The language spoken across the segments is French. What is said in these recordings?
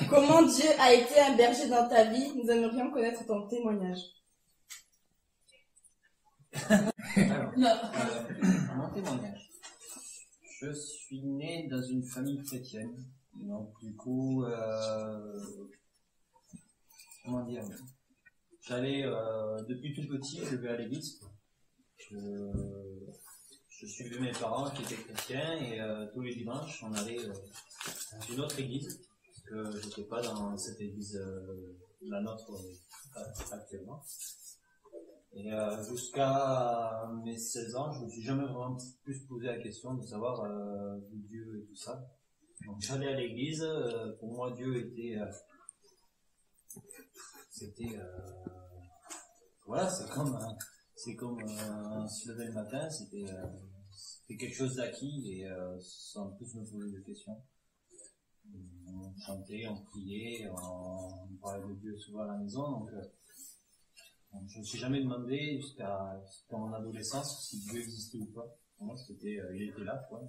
Comment Dieu a été un berger dans ta vie? Nous aimerions connaître ton témoignage. Alors, mon témoignage. Je suis né dans une famille chrétienne. Donc, du coup, comment dire, j'allais, depuis tout petit, je vais à l'église. Je suivais mes parents qui étaient chrétiens et tous les dimanches, on allait dans une autre église, parce que j'étais pas dans cette église, la nôtre actuellement. Et jusqu'à mes 16 ans, je me suis jamais vraiment plus posé la question de savoir d'où Dieu et tout ça. Donc j'allais à l'église, pour moi Dieu était, voilà, c'est comme se lever le matin, c'était quelque chose d'acquis et sans plus me poser de questions. On chantait, on priait, on parlait de Dieu souvent à la maison, donc je ne me suis jamais demandé jusqu'à mon adolescence si Dieu existait ou pas. Pour moi, il était là, quoi.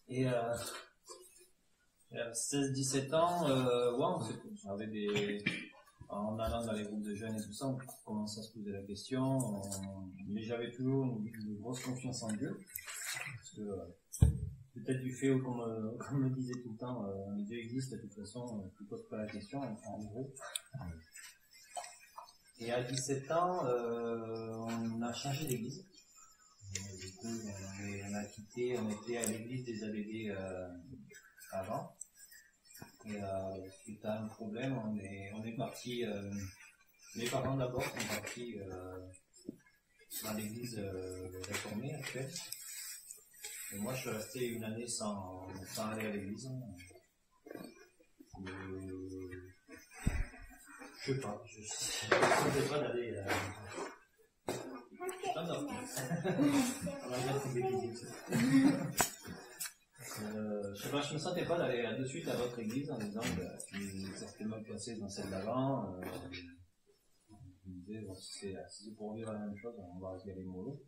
Et 16-17 ans, ouais, en allant dans les groupes de jeunes et tout ça, on commençait à se poser la question, mais j'avais toujours une grosse confiance en Dieu, parce que peut-être du fait, comme on me disait tout le temps, Dieu existe, de toute façon, tu ne poses pas la question, en gros. Et à 17 ans, on a changé d'église. Du coup, on était à l'église des ABD avant. Et suite à un problème, on est parti, mes parents d'abord sont partis dans l'église réformée actuelle. Et moi, je suis resté une année sans aller à l'église. Je sais pas, je ne sais pas d'aller. Ah non. On va dire que c'est je sais pas, je me sentais pas d'aller de suite à votre église en disant que tu es certainement placé dans celle d'avant. Je me disais, bon, si c'est pour vivre la même chose, on va se galer mollo.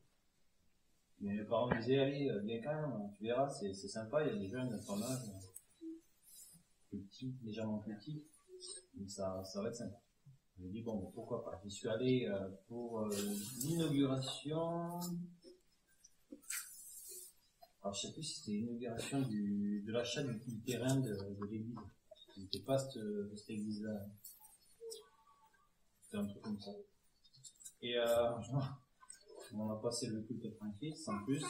Mais mes parents me disaient, allez, viens quand même, tu verras, c'est sympa, il y a des jeunes de ton âge, plus petits, légèrement plus petits, donc ça va être sympa. Je me dis, bon, pourquoi pas. J'y suis allé pour l'inauguration. Alors, je sais plus si c'était l'inauguration de l'achat du terrain de l'église. C'était pas cette église-là. C'était un truc comme ça. Et on a passé le culte tranquille, sans plus.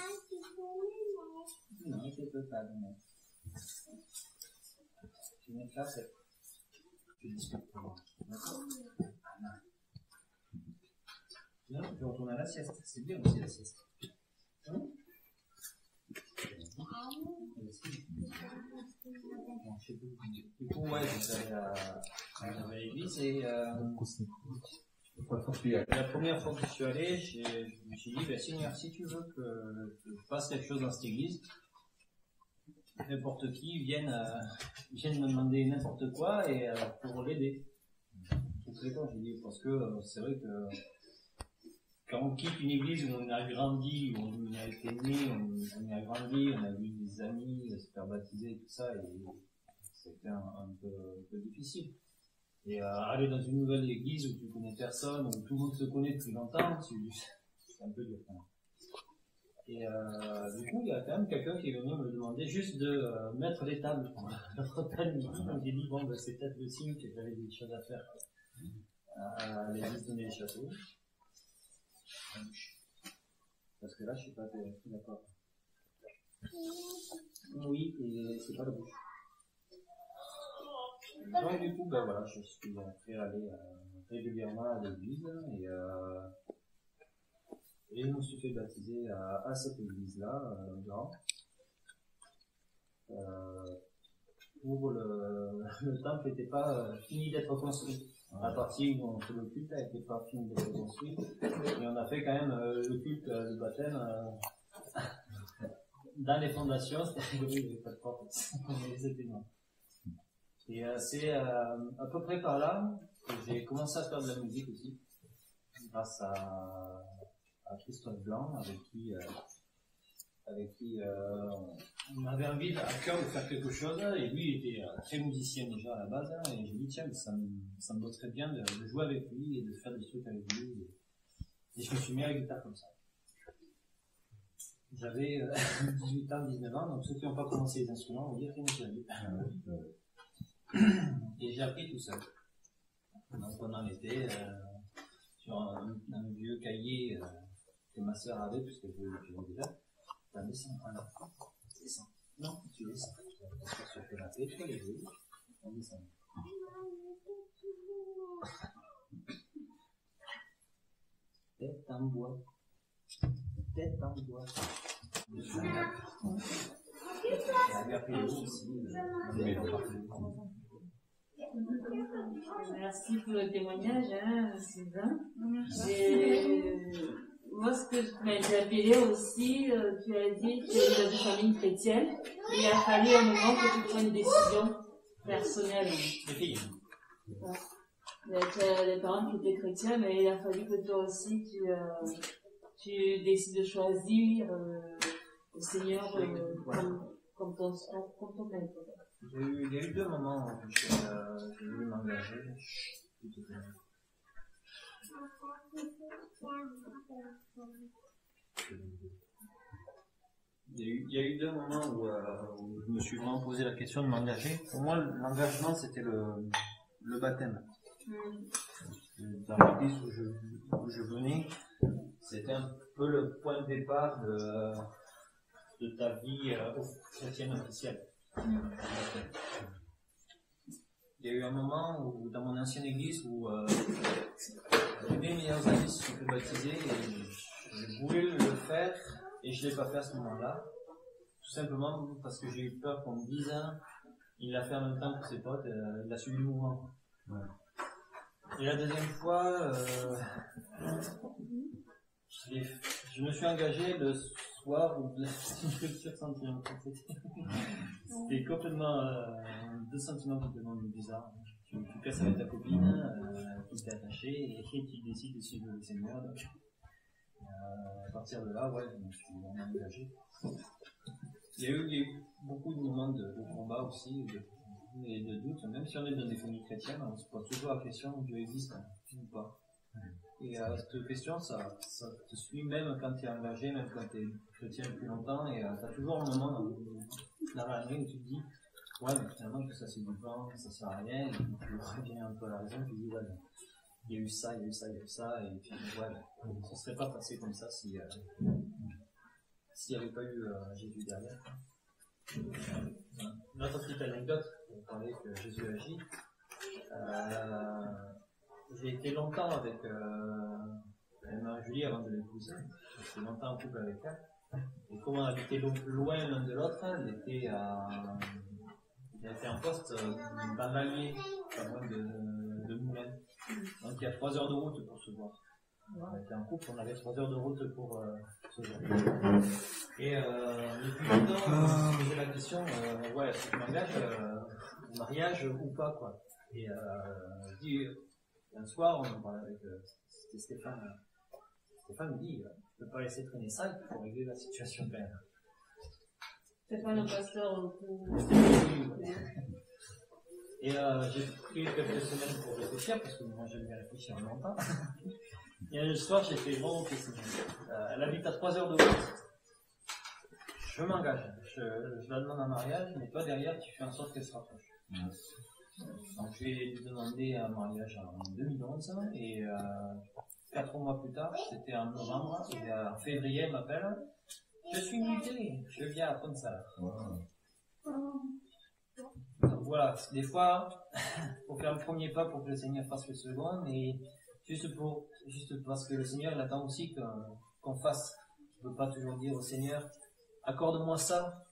Non, c'était pas non. Tu mets là, tu discutes pour moi. D'accord? Non, je retourne à la sieste. C'est bien aussi la sieste. Hein? Du coup, ouais, j'allais à l'église et la première fois que je suis allé, je me suis dit, ben, Seigneur, si tu veux que je fasse quelque chose dans cette église, n'importe qui vienne me demander n'importe quoi et pour l'aider. C'est quoi, j'ai dit, parce que c'est vrai que quand on quitte une église où on a grandi, où on a été né, on y a grandi, on a vu des amis se faire baptiser, tout ça, et c'était un peu difficile. Et aller dans une nouvelle église où tu connais personne, où tout le monde se connaît depuis longtemps, c'est un peu dur. Et du coup, il y a quand même quelqu'un qui est venu me demander juste de mettre les tables pour le repas de midi. Donc j'ai dit, bon, ben, c'est peut-être le signe que j'avais des choses à faire à l'église de les Châteaux. Parce que là, je suis pas d'accord. Oui, et c'est pas le bouche. Donc du coup, ben voilà, je suis prêt à aller régulièrement à l'église et je me suis fait baptiser à cette église-là, pour le temple n'était pas fini d'être construit. La partie où on fait le culte n'était pas fini d'être construite. Et on a fait quand même le culte du baptême dans les fondations, c'est-à-dire qu'il n'y avait pas de porte. C'était non. Et c'est à peu près par là que j'ai commencé à faire de la musique aussi, grâce à Christophe Blanc, avec qui avec qui on avait envie à cœur de faire quelque chose, et lui il était très musicien déjà à la base, et j'ai dit tiens, ça me botterait bien de jouer avec lui et de faire des trucs avec lui, et je me suis mis à la guitare comme ça. J'avais 18 ans, 19 ans, donc ceux qui n'ont pas commencé les instruments vont dire qu'ils n'ont jamais. Et j'ai appris tout seul. Donc pendant l'été, sur un vieux cahier que ma sœur avait, puisque je l'ai déjà, t'as descends, alors, descends. Non, tu descends. Tu vas t'asseoir sur le canapé, tu vas les jouer, on descend. Tête en bois. Tête en bois. Merci pour le témoignage, hein, Sylvain. Moi, ce que je m'ai interpellé aussi, tu as dit que tu es dans une famille chrétienne, et il a fallu un moment que tu prennes une décision personnelle. Les filles. Tu as des parents qui étaient chrétiens, mais il a fallu que toi aussi tu décides de choisir le Seigneur comme ton maître. Il y a eu 2 moments où j'ai voulu m'engager. Il y a eu 2 moments où je me suis vraiment posé la question de m'engager. Pour moi, l'engagement, c'était le baptême. Dans l'église où je venais, c'était un peu le point de départ de ta vie chrétienne officielle. Il y a eu un moment où, dans mon ancienne église, où mes meilleurs amis se sont baptisés et je voulais le faire et je ne l'ai pas fait à ce moment-là. Tout simplement parce que j'ai eu peur qu'on me dise il l'a fait en même temps que ses potes, il a suivi le mouvement. Ouais. Et la deuxième fois, je me suis engagé le soir où une rupture sentimentale. C'était complètement 2 sentiments complètement bizarres. Tu casses avec ta copine, qui t'est attachée, et tu décides de suivre le Seigneur. Donc, à partir de là, ouais, je me suis vraiment engagé. Il y a eu beaucoup de moments de combat aussi, et de doute. Même si on est dans des familles chrétiennes, on se pose toujours la question Dieu existe ou pas. Et cette question, ça te suit même quand tu es engagé, même quand tu es chrétien depuis longtemps, et tu as toujours un moment dans l'année où tu te dis ouais, mais finalement tout ça c'est du vent, ça sert à rien, et puis tu reviens un peu à la raison, tu te dis ouais, il y a eu ça, il y a eu ça, il y a eu ça, et tu dis ouais, ça ne serait pas passé comme ça s'il n'y avait pas eu Jésus derrière. Notre petite anecdote, on parlait que Jésus agit. J'ai été longtemps avec Marie-Julie avant de l'épouser. J'étais longtemps en couple avec elle. Et comme on habitait loin l'un de l'autre, elle était en poste dans l'Allier, pas loin de Moulins. Donc il y a 3 heures de route pour se voir. On était en couple, on avait 3 heures de route pour se voir. Et depuis longtemps, on se posait la question, ouais, est-ce que je m'engage au mariage ou pas, quoi. Et je dis, un soir, on en parlait avec Stéphane. Stéphane me dit, tu ne peux pas laisser traîner ça, il faut régler la situation quand même. Stéphane, le pasteur, Et j'ai pris quelques semaines pour réfléchir, parce que moi j'aime bien réfléchir longtemps. Et le soir, j'ai fait bon, ok, elle habite à 3 heures de route. Je m'engage, je la demande en mariage, mais toi derrière, tu fais en sorte qu'elle se rapproche. Donc je lui ai demandé un mariage en 2011, et 4 mois plus tard, c'était en novembre, et en février, elle m'appelle. Je suis muté, je viens à Ponsala. Donc voilà, des fois, il faut faire le premier pas pour que le Seigneur fasse le second, mais juste parce que le Seigneur il attend aussi qu'on fasse. Je ne peux pas toujours dire au Seigneur, accorde-moi ça,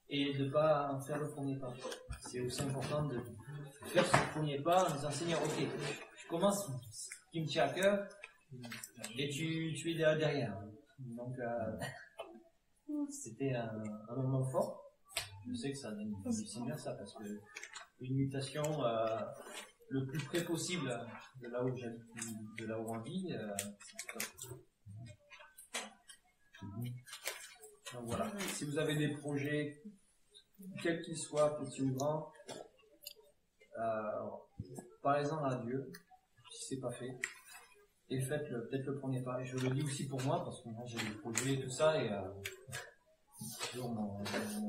et de ne pas faire le premier pas. C'est aussi important de faire ce premier pas en disant, Seigneur, ok, je commence ce qui me tient à cœur, et tu es derrière. Donc, c'était un moment fort. Je sais que ça donne du Seigneur, ça, parce que une mutation le plus près possible de là où j'habite, de là où on vit, Donc voilà, si vous avez des projets, quels qu'ils soient, petits ou grands, parlez-en à Dieu, si c'est pas fait, et faites peut-être le premier pas. Et je le dis aussi pour moi, parce que moi j'ai des projets et tout ça, et toujours mon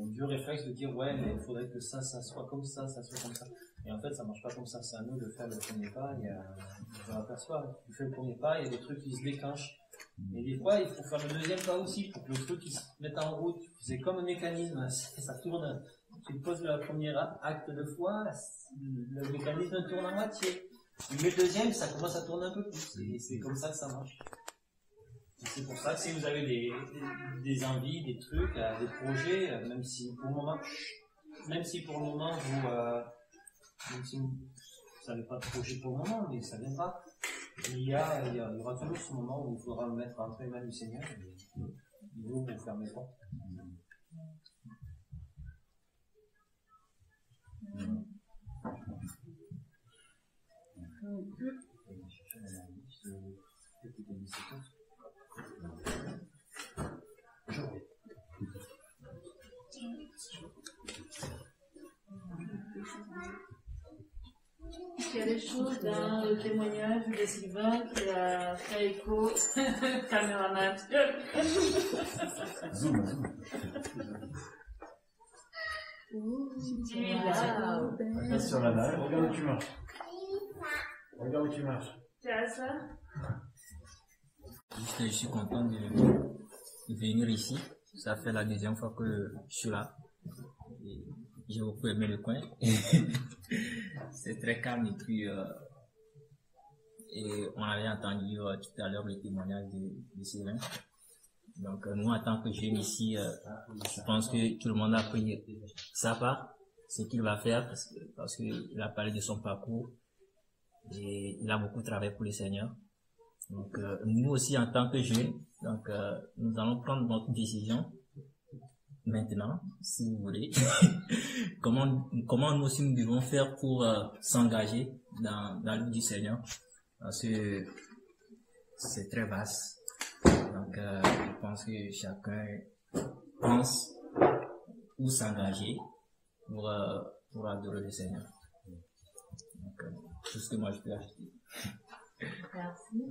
vieux réflexe de dire ouais, mais il faudrait que ça soit comme ça soit comme ça. Et en fait, ça marche pas comme ça. C'est à nous de faire le premier pas. Et je m'aperçois, tu fais le premier pas, il y a des trucs qui se déclenchent. Et des fois, il faut faire le deuxième pas aussi pour que le truc se mette en route. C'est comme un mécanisme, ça tourne. Tu poses le premier acte de foi, le mécanisme tourne à moitié. Tu mets le deuxième, ça commence à tourner un peu plus. Et c'est comme ça que ça marche. Et c'est pour ça que si vous avez des envies, des trucs, des projets, même si pour le moment même si vous n'avez pas de projet pour le moment, mais ça viendra. Il y aura toujours ce moment où il faudra le mettre entre les mains du Seigneur et il vous fermer les portes. Il y a des choses dans le témoignage de Sylvain qui a fait écho, caméraman. Tu es là. Reste sur la dalle, regarde où tu marches. Regarde où tu marches. Tu as ça? Je suis content de venir ici. Ça fait la deuxième fois que je suis là. Et j'ai beaucoup aimé le coin. C'est très calme et puis et on avait entendu tout à l'heure le témoignage de Sylvain. Donc nous en tant que jeunes ici, je pense que tout le monde a pris sa part, ce qu'il va faire parce qu'il a parlé de son parcours et il a beaucoup travaillé pour le Seigneur. Donc nous aussi en tant que jeunes, donc nous allons prendre notre décision maintenant, si vous voulez. comment nous aussi nous devons faire pour s'engager dans l'œuvre du Seigneur, parce que c'est très vaste. Donc je pense que chacun pense où s'engager pour adorer le Seigneur. Donc tout ce que moi je peux ajouter. Merci.